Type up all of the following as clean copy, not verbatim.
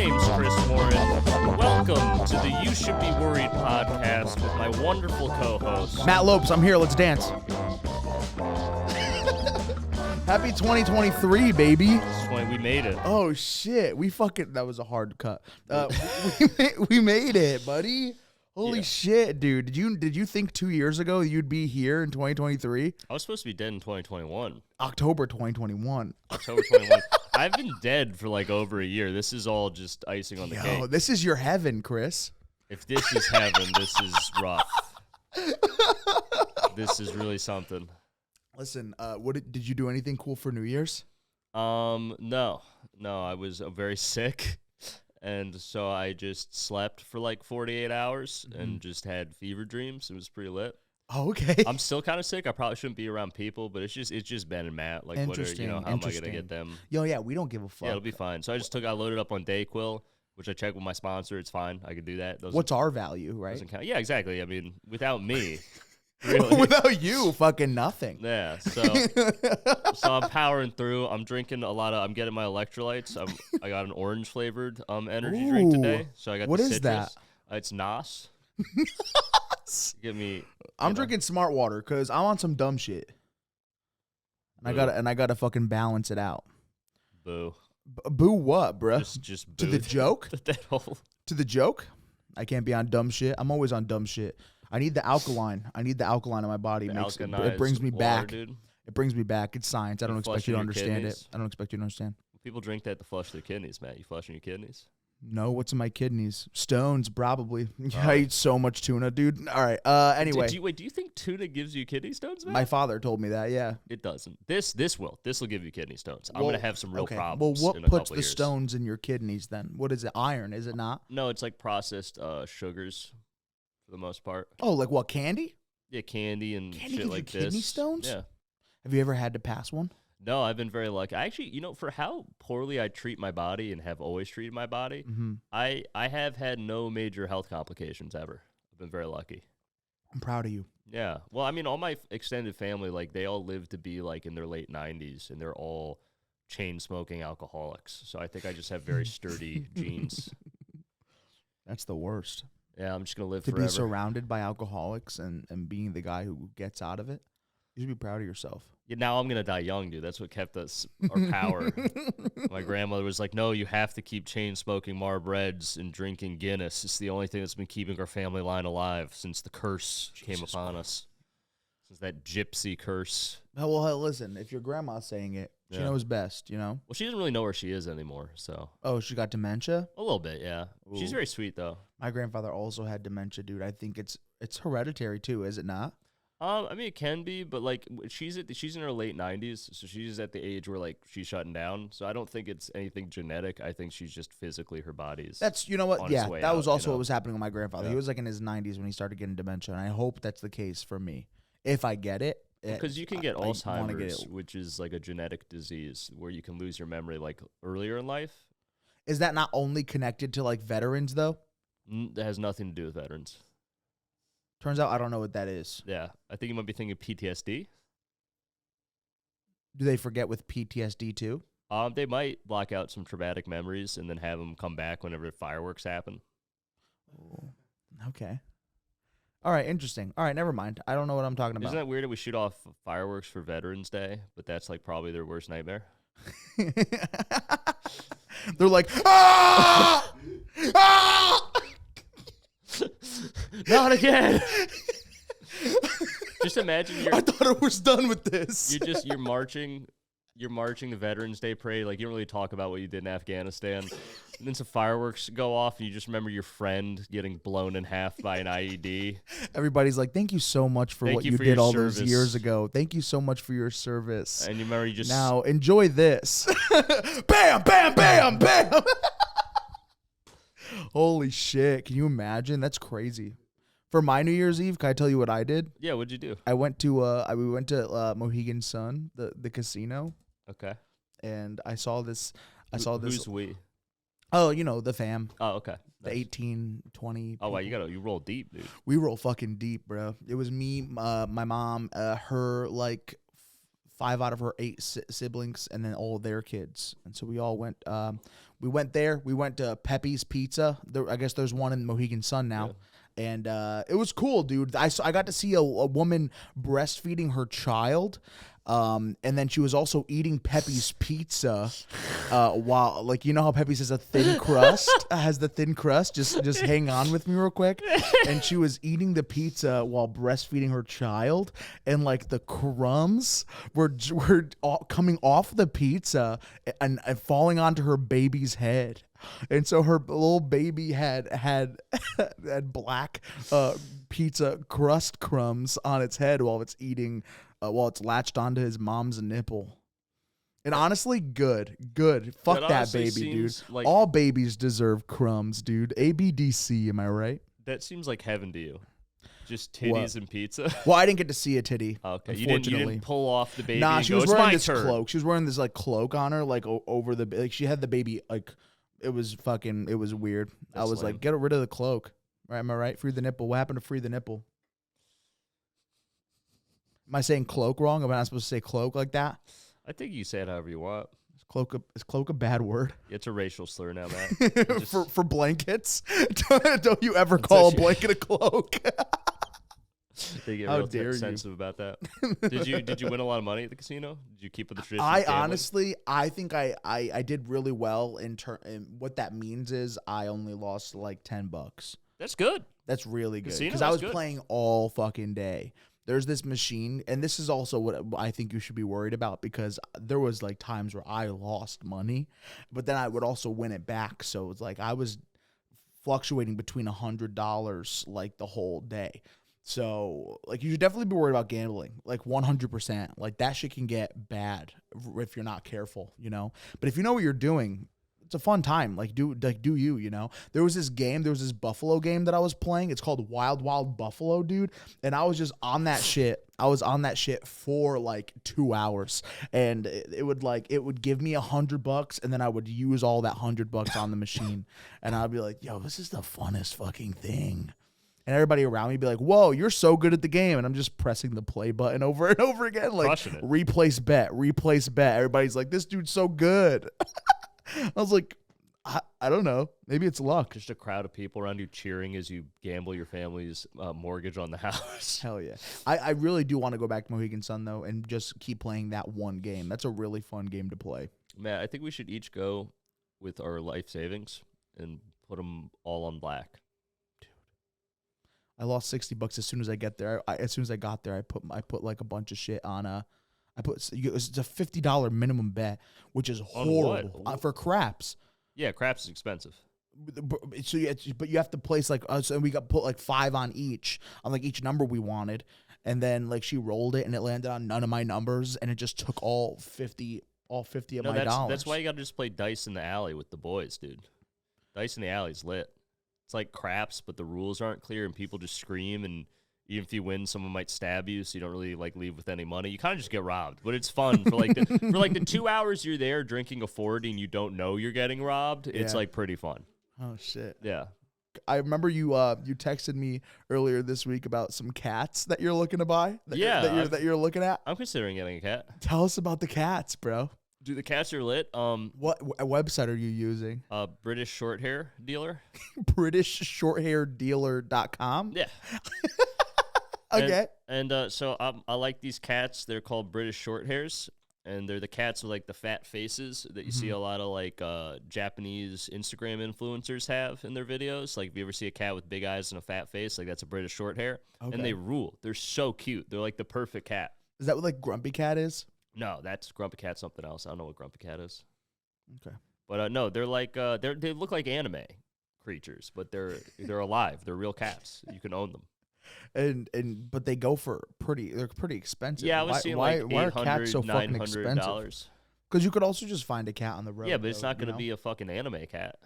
name's Chris Warren. Welcome to the You Should Be Worried podcast with my wonderful co-host, Matt Lopes. I'm here. Let's dance. Happy 2023, baby. We made it. Oh, shit. That was a hard cut. We made it, buddy. Holy shit, dude. Did you think 2 years ago you'd be here in 2023? I was supposed to be dead in 2021. October 2021. October 21. I've been dead for like over a year. This is all just icing on the cake. Yo, this is your heaven, Chris. If this is heaven, this is rough. This is really something. Listen, did you do anything cool for New Year's? No. I was very sick. And so I just slept for like 48 hours and just had fever dreams. It was pretty lit. Oh, okay. I'm still kind of sick. I probably shouldn't be around people, but it's just Ben and Matt. Like, how am I gonna get them? Yo, yeah, we don't give a fuck. Yeah, it'll be fine. So I loaded up on Dayquil, which I checked with my sponsor. It's fine. I can do that. What's our value, right? Doesn't count. Yeah, exactly. I mean, without me. Really? Without you, fucking nothing. Yeah, so I'm powering through. I'm drinking I'm getting my electrolytes. I got an orange flavored energy drink today. So I got what the is citrus. that? It's NOS. Give me. I'm drinking Smart Water because I'm on some dumb shit. And I gotta fucking balance it out. Boo. Boo what, bruh? Just boo. To the joke? That whole. To the joke? I can't be on dumb shit. I'm always on dumb shit. I need the alkaline. In my body. It brings me back. Dude. It brings me back. It's science. I don't expect you to understand it. I don't expect you to understand. People drink that to flush their kidneys, Matt. You flushing your kidneys? No, what's in my kidneys? Stones, probably. I eat so much tuna, dude. All right. Anyway. Do you think tuna gives you kidney stones, Matt? My father told me that, yeah. It doesn't. This will give you kidney stones. I'm going to have some real problems. Well, what puts the stones in your kidneys then? What is it? Iron, is it not? No, it's like processed sugars for the most part. Oh, like what, candy? Yeah, candy and candy shit like gives you this. Kidney stones? Yeah. Have you ever had to pass one? No, I've been very lucky. I actually, for how poorly I treat my body and have always treated my body, I have had no major health complications ever. I've been very lucky. I'm proud of you. Yeah. Well, I mean, all my extended family, like, they all live to be, like, in their late 90s, and they're all chain-smoking alcoholics. So I think I just have very sturdy genes. That's the worst. Yeah, I'm just going to live to forever. Be surrounded by alcoholics and being the guy who gets out of it. You should be proud of yourself. Yeah, now I'm going to die young, dude. That's what kept us, our power. My grandmother was like, no, you have to keep chain-smoking Marb Reds and drinking Guinness. It's the only thing that's been keeping our family line alive since the curse came upon us. Since that gypsy curse. Well, listen, if your grandma's saying it, she knows best, Well, she doesn't really know where she is anymore, so. Oh, she got dementia? A little bit, yeah. Ooh. She's very sweet, though. My grandfather also had dementia, dude. I think it's hereditary, too, is it not? I mean, it can be, but like she's in her late 90s, so she's at the age where like she's shutting down. So I don't think it's anything genetic. I think she's just physically her body's. That's what. Yeah, that was also what was happening with my grandfather. Yeah. He was like in his 90s when he started getting dementia, and I hope that's the case for me if I get it. Because you can get Alzheimer's, which is like a genetic disease where you can lose your memory like earlier in life. Is that not only connected to like veterans though? That has nothing to do with veterans. Turns out I don't know what that is. Yeah. I think you might be thinking PTSD. Do they forget with PTSD too? They might block out some traumatic memories and then have them come back whenever fireworks happen. Oh, okay. All right, interesting. All right, never mind. I don't know what I'm talking about. Isn't that weird that we shoot off fireworks for Veterans Day, but that's like probably their worst nightmare? They're like, ah! Ah! Not again. Just imagine I thought it was done with this. You're marching the Veterans Day parade. Like, you don't really talk about what you did in Afghanistan. And then some fireworks go off, and you just remember your friend getting blown in half by an IED. Everybody's like, thank you so much for what you did all those years ago. Thank you so much for your service. And you remember now enjoy this. Bam, bam, bam, bam. Holy shit. Can you imagine? That's crazy. For my New Year's Eve, can I tell you what I did? Yeah, what'd you do? We went to Mohegan Sun, the casino. Okay. And I saw this. Who's we? Oh, the fam. Oh, okay. The 18, 20 people. Oh, wow, you roll deep, dude. We roll fucking deep, bro. It was me, my mom, her like 5 out of her 8 siblings, and then all of their kids. And so we all went. We went there. We went to Pepe's Pizza. I guess there's one in Mohegan Sun now. Yeah. And it was cool, dude. I got to see a woman breastfeeding her child. And then she was also eating Pepe's Pizza while, like, you know how Pepe's has a thin crust? Has the thin crust? Just hang on with me real quick. And she was eating the pizza while breastfeeding her child. And, like, the crumbs were coming off the pizza and falling onto her baby's head. And so her little baby had black pizza crust crumbs on its head while it's eating. While it's latched onto his mom's nipple. And honestly, good. Fuck that baby, dude. Like, all babies deserve crumbs, dude. ABDC, am I right? That seems like heaven to you. Just titties and pizza. Well, I didn't get to see a titty. Okay, you didn't pull off the baby. Nah, she was wearing this cloak. She was wearing this like cloak on her, like over the like. She had the baby like. It was weird. That's I was lame. Like, get rid of the cloak. Right? Am I right? Free the nipple. What happened to free the nipple? Am I saying cloak wrong? Am I not supposed to say cloak like that? I think you say it however you want. Is cloak a bad word? It's a racial slur now, Matt. For blankets? Don't you ever call a blanket a cloak? They get real sensitive about that. Did you win a lot of money at the casino? Did you keep with the tradition? I think I did really well and what that means is I only lost like $10. That's good. That's really good because I was playing all fucking day. There's this machine, and this is also what I think you should be worried about because there was like times where I lost money, but then I would also win it back. So it's like I was fluctuating between $100 like the whole day. So like you should definitely be worried about gambling, like 100%. Like that shit can get bad if you're not careful, you know. But if you know what you're doing, it's a fun time. Like do you, you know? There was this Buffalo game that I was playing. It's called Wild Wild Buffalo, dude. And I was just on that shit. I was on that shit for like 2 hours. And it would give me $100 and then I would use all that $100 on the machine. And I'd be like, yo, this is the funnest fucking thing. And everybody around me would be like, whoa, you're so good at the game. And I'm just pressing the play button over and over again. Like replace bet. Everybody's like, this dude's so good. I was like, I don't know. Maybe it's luck. Just a crowd of people around you cheering as you gamble your family's mortgage on the house. Hell yeah. I really do want to go back to Mohegan Sun, though, and just keep playing that one game. That's a really fun game to play. Matt, I think we should each go with our life savings and put them all on black. Dude. I lost $60 as soon as I get there. As soon as I got there, I put like a bunch of shit on it's a $50 minimum bet, which is horrible for craps. Yeah, craps is expensive. So but you have to place like us, and we got put like 5 on each number we wanted, and then like she rolled it, and it landed on none of my numbers, and it just took all 50 of my dollars. That's why you got to just play dice in the alley with the boys, dude. Dice in the alley's lit. It's like craps, but the rules aren't clear, and people just scream and. Even if you win, someone might stab you, so you don't really like leave with any money. You kind of just get robbed, but it's fun for like the 2 hours you're there drinking a 40 and you don't know you're getting robbed. It's like pretty fun. Oh shit! Yeah, I remember you texted me earlier this week about some cats that you're looking to buy. That you're looking at. I'm considering getting a cat. Tell us about the cats, bro. Dude, the cats are lit. What website are you using? British short hair dealer. BritishShortHairDealer.com. Yeah. Okay. And so I like these cats. They're called British short hairs, and they're the cats with like the fat faces that you see a lot of like Japanese Instagram influencers have in their videos. Like if you ever see a cat with big eyes and a fat face, like that's a British short hair. Okay. And they rule. They're so cute. They're like the perfect cat. Is that what like Grumpy Cat is? No, that's Grumpy Cat something else. I don't know what Grumpy Cat is. Okay. But no, they're like they look like anime creatures, but they're alive. They're real cats. You can own them. But they go for they're pretty expensive. Yeah, I was seeing like $800, are cats so fucking expensive? Because you could also just find a cat on the road. Yeah, but it's not going to be a fucking anime cat.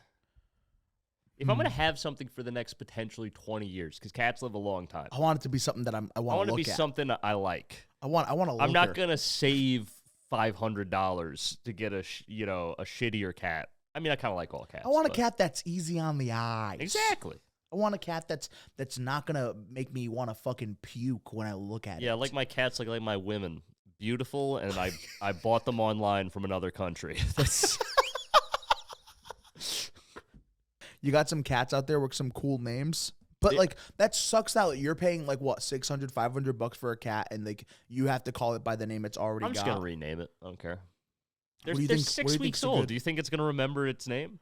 If I'm going to have something for the next potentially 20 years, because cats live a long time. I want it to be something that I want to look at. I want it to be something that I like. I want to look. I'm not going to save $500 to get a shittier cat. I mean, I kind of like all cats. I want a cat that's easy on the eyes. Exactly. I want a cat that's not gonna make me want to fucking puke when I look at it. Yeah, like my cats, like my women beautiful, and I bought them online from another country. That's You got some cats out there with some cool names. But like that sucks out. You're paying like what, $600-$500 for a cat, and like you have to call it by the name it's already got. I'm just gonna rename it. I don't care. They're What do you think- 6 weeks old. Do you think it's gonna remember its name?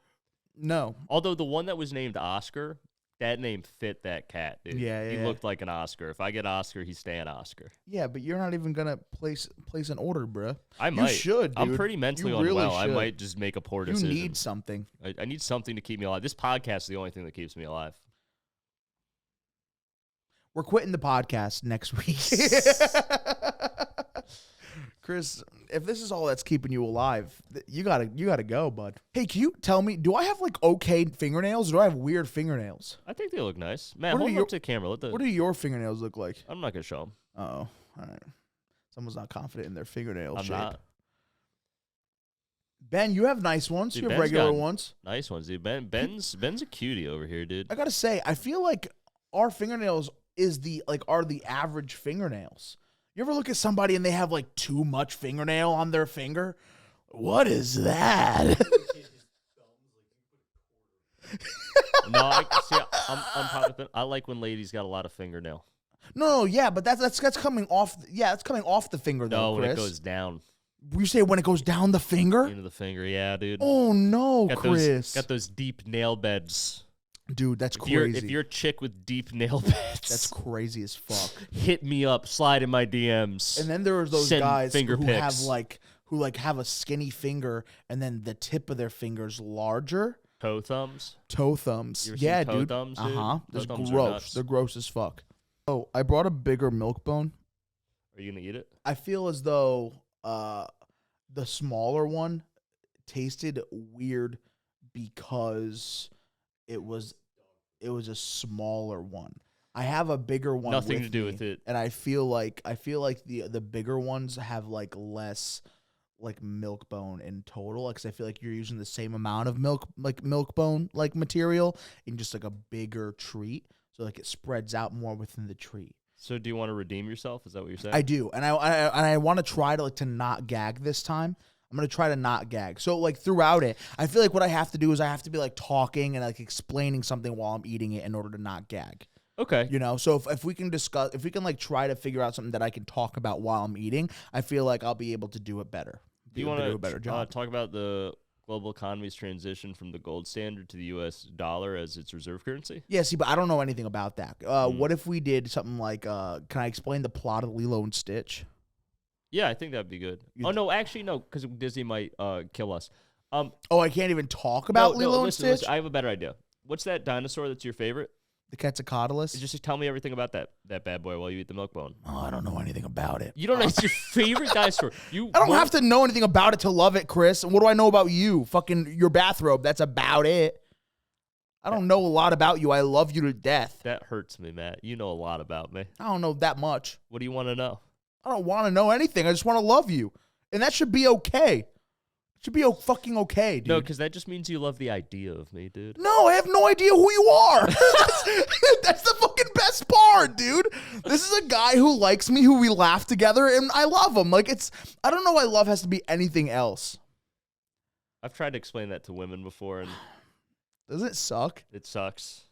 No. Although the one that was named Oscar, that name fit that cat, dude. Yeah, He yeah. looked like an Oscar. If I get Oscar, he's staying Oscar. Yeah, but you're not even gonna place an order, bruh. I might. You should, dude. I'm pretty mentally You really unwell. I should. might just make a poor decision. You need something. I need something to keep me alive. This podcast is the only thing that keeps me alive. We're quitting the podcast next week. Chris, if this is all that's keeping you alive, you gotta go, bud. Hey, can you tell me, do I have like okay fingernails, or do I have weird fingernails? I think they look nice. Matt, What hold are them up to the camera. What do your fingernails look like? I'm not gonna show them. Uh-oh. All right. Someone's not confident in their fingernail I'm shape. not. Ben, you have nice ones. Dude, You have Ben's regular got ones. Nice ones, dude. Ben's a cutie over here, dude. I gotta say, I feel like our fingernails are the average fingernails. You ever look at somebody and they have like too much fingernail on their finger? What is that? No, I'm probably, I like when ladies got a lot of fingernail. No, yeah, but that's coming off. Yeah, that's coming off the finger though. No, when Chris. it goes down You say when it goes down the finger? into the finger, yeah, dude. Oh no, got Chris. got those deep nail beds. Dude, that's If crazy. you're a chick with deep nail beds, That's crazy as fuck. hit me up, slide in my DMs. And then there's those Send guys finger who pics. have a skinny finger and then the tip of their finger's larger. Toe thumbs. Toe thumbs. You ever seen Yeah, toe dude. thumbs, dude? Uh-huh. Toe They're thumbs are gross. nuts. They're gross as fuck. Oh, I brought a bigger milk bone. Are you gonna eat it? I feel as though the smaller one tasted weird because it was a smaller one. I have a bigger one. Nothing with to do me, with it. and I feel like the bigger ones have like less like milk bone in total. Because I feel like you're using the same amount of milk bone like material in just like a bigger treat, so like it spreads out more within the treat. So do you want to redeem yourself? Is that what you're saying? I do, and I want to try to not gag this time. I'm gonna try to not gag. So like throughout it, I feel like what I have to do is I have to be like talking and like explaining something while I'm eating it in order to not gag. Okay. You know, so if we can like try to figure out something that I can talk about while I'm eating, I feel like I'll be able to do it better. Do you want do to a better job? talk about the global economy's transition from the gold standard to the U.S. dollar as its reserve currency? Yeah, see, but I don't know anything about that. What if we did something like, can I explain the plot of Lilo and Stitch? Yeah, I think that'd be good. No, actually, no, because Disney might kill us. Oh, I can't even talk about Lilo and listen, Stitch? listen, I have a better idea. What's that dinosaur that's your favorite? The Quetzalcoatlus? Just tell me everything about that bad boy while you eat the milk bone. Oh, I don't know anything about it. You don't know it's your favorite dinosaur. I don't have to know anything about it to love it, Chris. And what do I know about you? Fucking your bathrobe. That's about it. I don't know a lot about you. I love you to death. That hurts me, Matt. You know a lot about me. I don't know that much. What do you want to know? I don't want to know anything. I just want to love you. And that should be okay. It should be fucking okay, dude. No, because that just means you love the idea of me, dude. No, I have no idea who you are. That's the fucking best part, dude. This is a guy who likes me, who we laugh together, and I love him. Like, I don't know why love has to be anything else. I've tried to explain that to women before, and doesn't it suck? It sucks.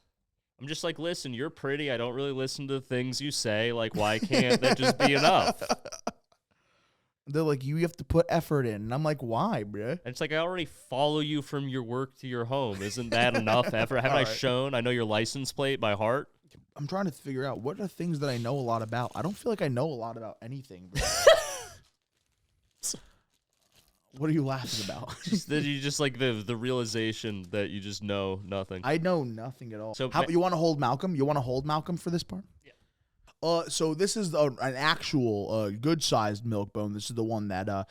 I'm just like, listen, you're pretty. I don't really listen to the things you say. Like, why can't that just be enough? They're like, you have to put effort in. And I'm like, why, bruh? And it's like, I already follow you from your work to your home. Isn't that enough effort? Haven't I shown? I know your license plate by heart. I'm trying to figure out what are things that I know a lot about. I don't feel like I know a lot about anything, bro. What are you laughing about? You just like the realization that you just know nothing. I know nothing at all. So you want to hold Malcolm? You want to hold Malcolm for this part? Yeah. So this is an actual good-sized milk bone. This is the one that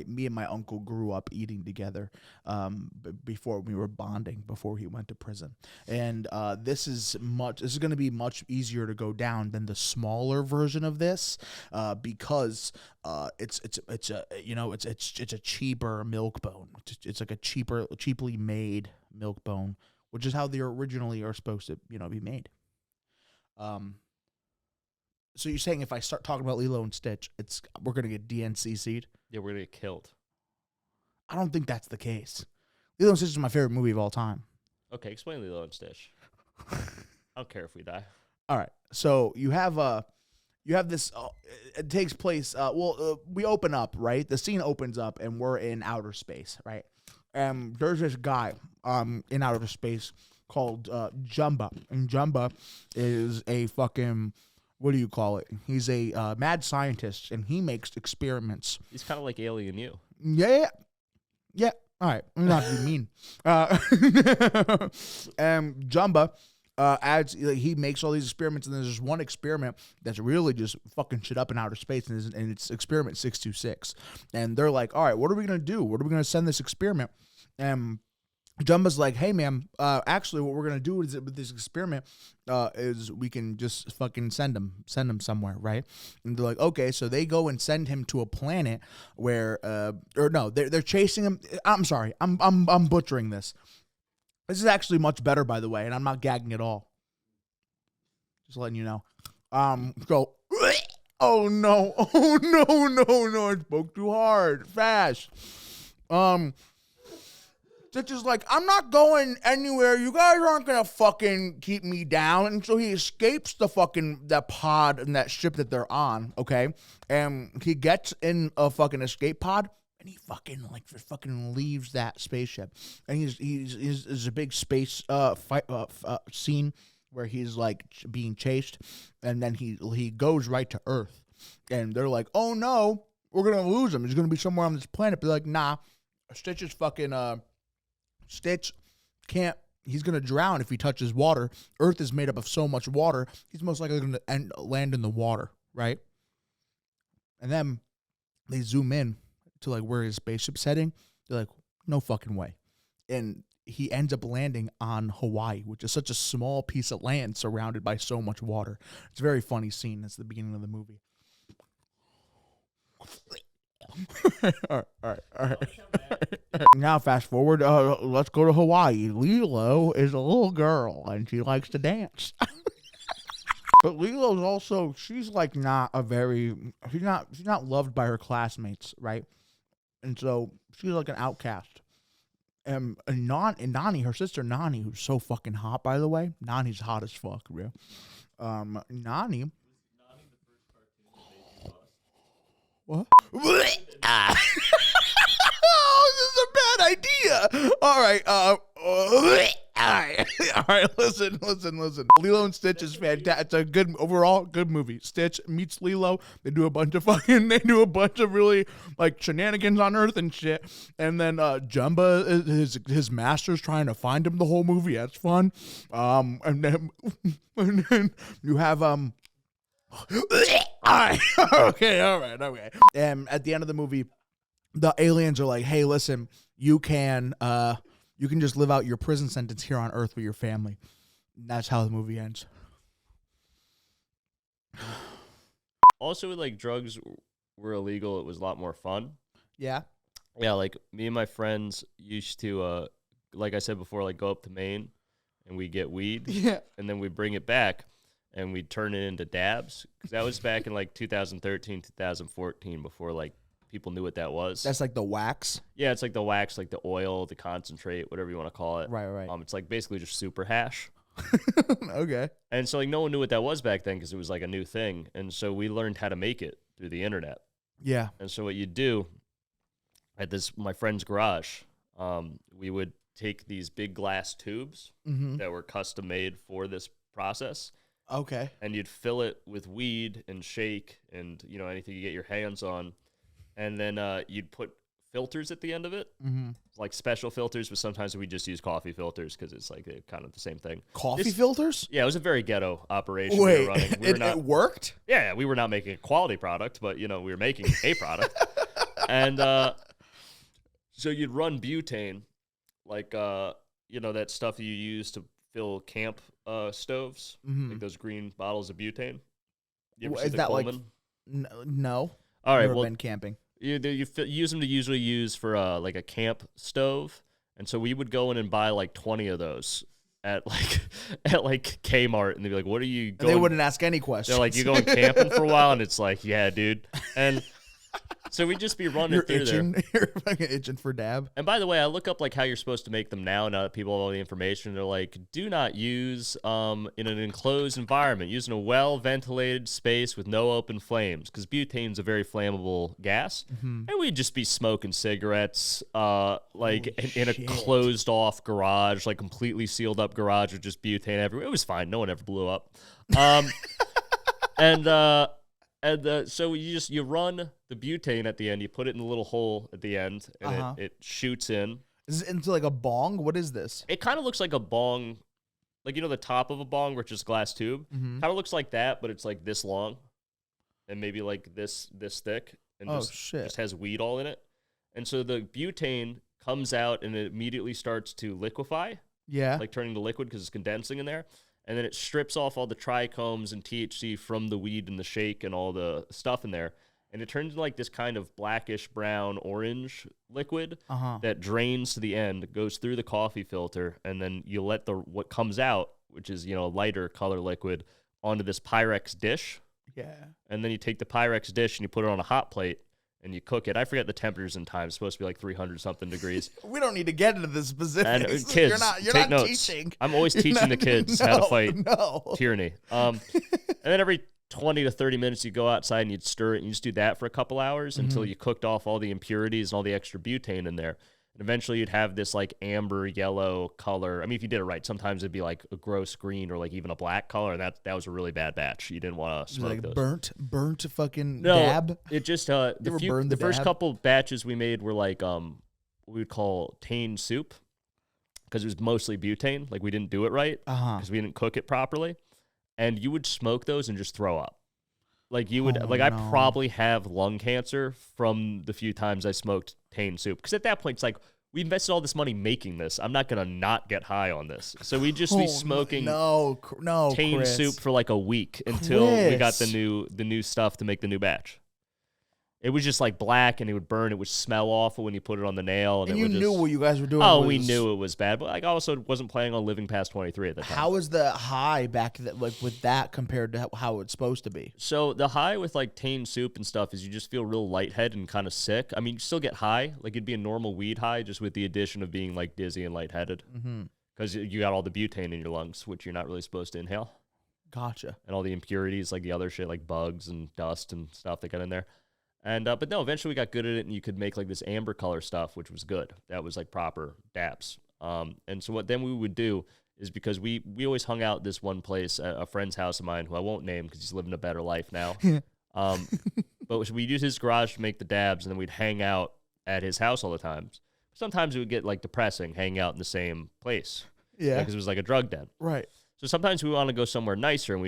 me and my uncle grew up eating together before we were bonding, before he went to prison. And this is going to be much easier to go down than the smaller version of this because it's a cheaper milk bone. It's like a cheaply made milk bone, which is how they originally are supposed to be made. So you're saying if I start talking about Lilo and Stitch, we're gonna get DNCC'd? Yeah, we're gonna get killed. I don't think that's the case. Lilo and Stitch is my favorite movie of all time. Okay, explain Lilo and Stitch. I don't care if we die. All right. So you have this. It takes place. We open up, right? The scene opens up, and we're in outer space, right? And there's this guy in outer space called Jumba, and Jumba is a fucking, what do you call it? He's a mad scientist, and he makes experiments. He's kind of like Alien You. Yeah. All right, I'm not being mean. And Jumba he makes all these experiments, and there's this one experiment that's really just fucking shit up in outer space, and it's experiment 626. And they're like, all right, what are we gonna do? What are we gonna send this experiment? And Jumba's like, hey man, actually what we're gonna do is with this experiment is we can just fucking send him somewhere, right? And they're like, okay, so they go and send him to a planet where they're chasing him. I'm sorry, I'm butchering this. This is actually much better, by the way, and I'm not gagging at all. Just letting you know. Go. Oh no, I spoke too hard, fast. Stitch is like, I'm not going anywhere. You guys aren't going to fucking keep me down. And so he escapes that pod and that ship that they're on, okay? And he gets in a fucking escape pod, and he fucking leaves that spaceship. And he's a big space fight scene where he's like being chased, and then he goes right to Earth. And they're like, oh no, we're going to lose him. He's going to be somewhere on this planet. But like, nah, Stitch is fucking... Stitch can't. He's gonna drown if he touches water. Earth is made up of so much water. He's most likely gonna land in the water, right? And then they zoom in to like where his spaceship's heading. They're like, no fucking way. And he ends up landing on Hawaii, which is such a small piece of land surrounded by so much water. It's a very funny scene. That's the beginning of the movie. All right. Now, fast forward. Let's go to Hawaii. Lilo is a little girl, and she likes to dance. But Lilo's also, she's like not she's not loved by her classmates, right? And so she's like an outcast. And Nani, her sister Nani, who's so fucking hot, by the way. Nani's hot as fuck, real. Nani. What? Oh, this is a bad idea. All right. All right. Listen. Lilo and Stitch is fantastic. It's a overall good movie. Stitch meets Lilo. They do a bunch of really like shenanigans on Earth and shit. And then Jumba, his master's trying to find him the whole movie. That's fun. And then you have Okay. And at the end of the movie, the aliens are like, "Hey, listen, you can just live out your prison sentence here on Earth with your family." And that's how the movie ends. Also, with like drugs were illegal, it was a lot more fun. Yeah. Yeah, like me and my friends used to, like I said before, like go up to Maine and we get weed. Yeah. And then we bring it back. And we'd turn it into dabs, because that was back in like 2013, 2014, before like people knew what that was. That's like the wax? Yeah, it's like the wax, like the oil, the concentrate, whatever you want to call it. Right. It's like basically just super hash. Okay. And so like no one knew what that was back then, because it was like a new thing. And so we learned how to make it through the internet. Yeah. And so what you do at my friend's garage, we would take these big glass tubes that were custom made for this process. Okay. And you'd fill it with weed and shake and, anything you get your hands on. And then you'd put filters at the end of it, like special filters, but sometimes we just use coffee filters because it's like kind of the same thing. Coffee filters? Yeah, it was a very ghetto operation. Wait, we were running. it worked? Yeah, we were not making a quality product, but, we were making a product. And so you'd run butane, like, that stuff you use to fill camp stoves, like those green bottles of butane. You ever see the Coleman? No. All right, Never been camping. You use them to usually use for like a camp stove, and so we would go in and buy like 20 of those, at like Kmart, and they'd be like, "What are you going?" They wouldn't ask any questions. They're like, "You going camping for a while?" And it's like, "Yeah, dude." And so we'd just be running through there. You're fucking itching for dab. And by the way, I look up like how you're supposed to make them now that people have all the information. They're like, do not use in an enclosed environment. Use in a well-ventilated space with no open flames, because butane's a very flammable gas. And we'd just be smoking cigarettes in a closed-off garage, like completely sealed-up garage with just butane everywhere. It was fine. No one ever blew up. So you run the butane at the end. You put it in a little hole at the end, and it shoots in. Is it into like a bong? What is this? It kind of looks like a bong, like the top of a bong, where it's just glass tube. Kind of looks like that, but it's like this long, and maybe like this thick, and just has weed all in it. And so the butane comes out, and it immediately starts to liquefy. Yeah, like turning to liquid because it's condensing in there. And then it strips off all the trichomes and THC from the weed and the shake and all the stuff in there. And it turns into like this kind of blackish brown orange liquid that drains to the end, goes through the coffee filter, and then you let what comes out, which is, a lighter color liquid, onto this Pyrex dish. Yeah. And then you take the Pyrex dish and you put it on a hot plate and you cook it. I forget the temperatures and time. It's supposed to be like 300 something degrees. We don't need to get into the specifics. And kids, you're not notes. teaching. I'm always teaching the kids how to fight tyranny. And then every 20 to 30 minutes you go outside and you'd stir it, and you just do that for a couple hours until you cooked off all the impurities and all the extra butane in there. And eventually you'd have this like amber yellow color. I mean, if you did it right, sometimes it'd be like a gross green or like even a black color, and that was a really bad batch. You didn't want to smoke like those. Burnt fucking dab. It just the first couple batches we made were like we would call tane soup, because it was mostly butane. Like we didn't do it right because we didn't cook it properly, and you would smoke those and just throw up. Like you would, I probably have lung cancer from the few times I smoked tane soup. Because at that point, it's like, we invested all this money making this. I'm not gonna not get high on this. So we'd just be smoking tane soup for like a week until we got the new stuff to make the new batch. It was just like black, and it would burn. It would smell awful when you put it on the nail. And you knew what you guys were doing. Oh, we knew it was bad, but I also wasn't planning on living past 23 at the time. How was the high back with that compared to how it's supposed to be? So the high with like tane soup and stuff is you just feel real lightheaded and kind of sick. I mean, you still get high, like it'd be a normal weed high, just with the addition of being like dizzy and lightheaded, because you got all the butane in your lungs, which you're not really supposed to inhale. Gotcha. And all the impurities, like the other shit, like bugs and dust and stuff that got in there. And but no, eventually we got good at it, and you could make like this amber color stuff, which was good. That was like proper dabs. And so what then we would do is, because we always hung out this one place, a friend's house of mine, who I won't name because he's living a better life now. But we'd use his garage to make the dabs, and then we'd hang out at his house all the time. Sometimes it would get like depressing hanging out in the same place. Yeah. Because it was like a drug den. Right. So sometimes we want to go somewhere nicer, and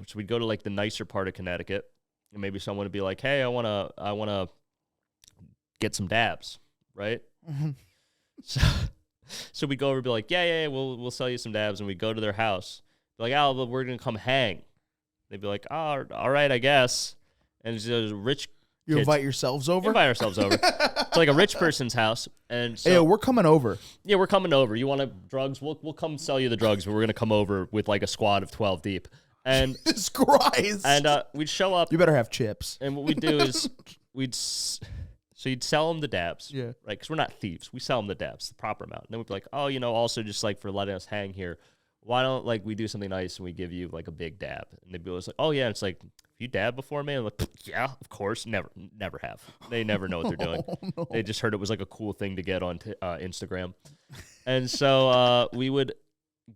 so we'd go to like the nicer part of Connecticut. And maybe someone would be like, "Hey, I wanna get some dabs," right? So we go over and be like, "Yeah, we'll sell you some dabs," and we go to their house. They're like, "Oh, but we're gonna come hang." They'd be like, "Oh, all right, I guess." And it's a rich. You invite yourselves over. Invite ourselves over. It's like a rich person's house, and so, hey, we're coming over. Yeah, we're coming over. You want drugs? We'll come sell you the drugs, but we're gonna come over with like a squad of 12 deep. And Jesus Christ. And we'd show up. You better have chips. And what we'd do is so you'd sell them the dabs, yeah, right? Because we're not thieves. We sell them the dabs, the proper amount. And then we'd be like, oh, also just like for letting us hang here, why don't like we do something nice and we give you like a big dab? And they'd be like, oh yeah. And it's like, you dabbed before, man? I'm like, yeah, of course. Never have. They never know what they're doing. No. They just heard it was like a cool thing to get on Instagram. And so we would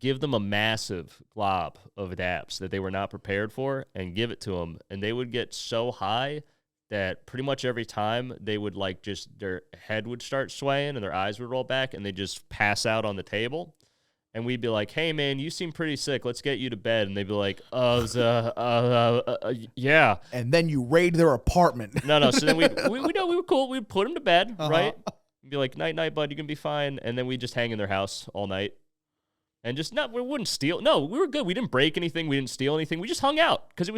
give them a massive glob of dabs that they were not prepared for and give it to them. And they would get so high that pretty much every time they would like just their head would start swaying and their eyes would roll back and they just pass out on the table. And we'd be like, hey, man, you seem pretty sick. Let's get you to bed. And they'd be like, yeah. And then you raid their apartment. No. So then we were cool. We'd put them to bed, right? We'd be like, night, bud. You can be fine. And then we'd just hang in their house all night. And we wouldn't steal. No, we were good. We didn't break anything. We didn't steal anything. We just hung out because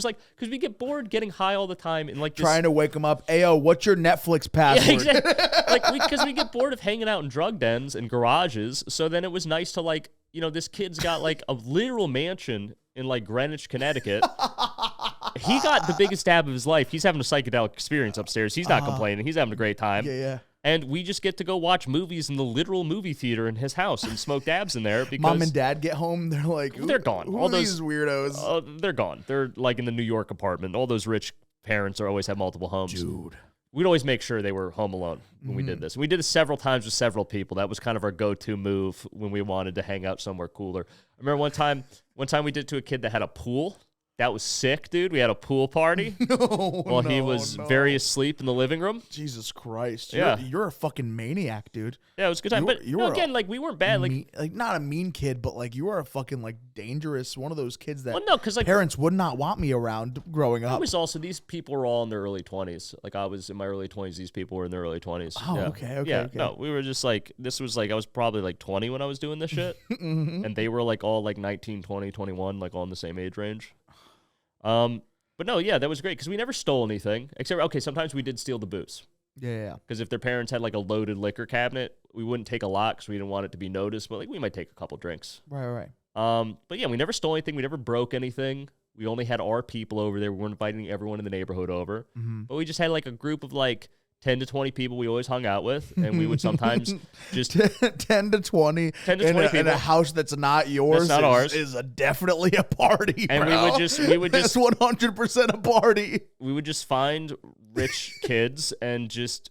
we get bored getting high all the time and like trying to wake them up. Ayo, what's your Netflix password? Yeah, exactly. Because we get bored of hanging out in drug dens and garages. So then it was nice to like, this kid's got like a literal mansion in like Greenwich, Connecticut. He got the biggest dab of his life. He's having a psychedelic experience upstairs. He's not complaining. He's having a great time. Yeah. And we just get to go watch movies in the literal movie theater in his house and smoke dabs in there. Because Mom and Dad get home, they're like, they're gone. Who All are those these weirdos. They're gone. They're like in the New York apartment. All those rich parents always have multiple homes. Dude. We'd always make sure they were home alone when we did this. And we did this several times with several people. That was kind of our go-to move when we wanted to hang out somewhere cooler. I remember one time we did it to a kid that had a pool. That was sick, dude. We had a pool party while he was very asleep in the living room. Jesus Christ. Yeah. You're a fucking maniac, dude. Yeah, it was a good time. Again, like, we weren't bad. Like not a mean kid, but like you were a fucking like dangerous one of those kids that because like parents would not want me around growing up. I was also, these people were all in their early 20s. Like, I was in my early 20s. These people were in their early 20s. Oh, yeah. Okay. No, we were just like, this was like, I was probably like 20 when I was doing this shit. And they were like all like 19, 20, 21, like all in the same age range. But no, yeah, that was great because we never stole anything except, okay, sometimes we did steal the booze. Yeah. Because if their parents had like a loaded liquor cabinet, we wouldn't take a lot because we didn't want it to be noticed, but like we might take a couple drinks. Right. But yeah, we never stole anything. We never broke anything. We only had our people over there. We weren't inviting everyone in the neighborhood over. But we just had like a group of like 10 to 20 people we always hung out with, and we would sometimes just 10 to 20 people in a house that's not yours. That's not ours. Is definitely a party. And bro. we would just that's 100% a party. We would just find rich kids and just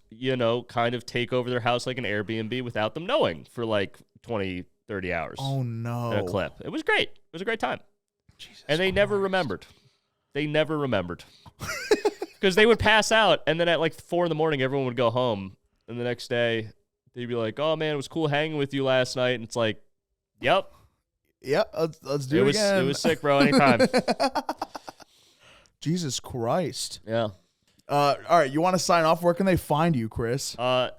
kind of take over their house like an Airbnb without them knowing for like 20, 30 hours. Oh no! In a clip. It was great. It was a great time. Jesus and they Christ. never remembered. Because they would pass out, and then at like 4 a.m, everyone would go home. And the next day, they'd be like, "Oh man, it was cool hanging with you last night." And it's like, "Yep, let's do it again." It was sick, bro. Anytime. Jesus Christ. Yeah. All right, you want to sign off? Where can they find you, Chris? Hey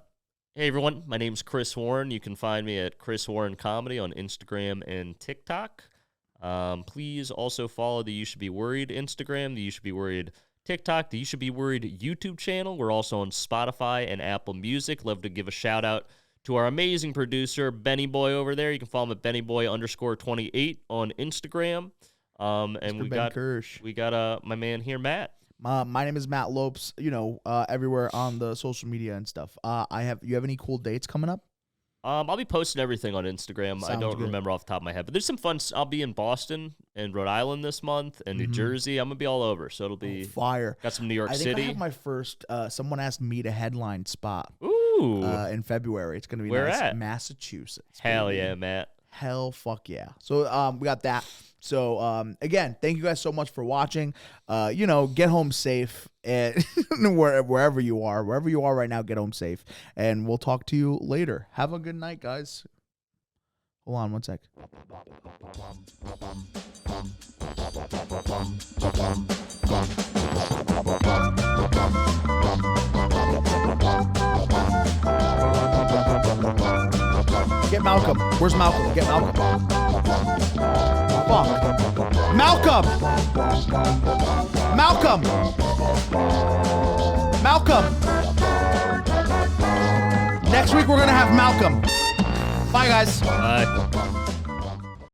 everyone, my name's Chris Warren. You can find me at Chris Warren Comedy on Instagram and TikTok. Please also follow the You Should Be Worried Instagram, the You Should Be Worried TikTok, the You Should Be Worried YouTube channel. We're also on Spotify and Apple Music. Love to give a shout out to our amazing producer, Benny Boy, over there. You can follow him at BennyBoy_28 on Instagram. And Mr. we got my man here, Matt. My name is Matt Lopes. Everywhere on the social media and stuff. You have any cool dates coming up? I'll be posting everything on Instagram. I don't remember off the top of my head, but there's some fun. I'll be in Boston and Rhode Island this month and New Jersey. I'm gonna be all over, so it'll be fire. Got some New York City. I have my first. Someone asked me to headline spot. Ooh. In February. It's gonna be Where nice. at? Massachusetts. Hell baby. yeah, Matt. Hell fuck yeah. So we got that. So again, thank you guys so much for watching. Get home safe and wherever you are right now, get home safe. And we'll talk to you later. Have a good night, guys. Hold on one sec. Get Malcolm. Where's Malcolm? Get Malcolm. Fuck. Malcolm! Malcolm! Malcolm! Next week we're gonna have Malcolm. Bye, guys. Bye.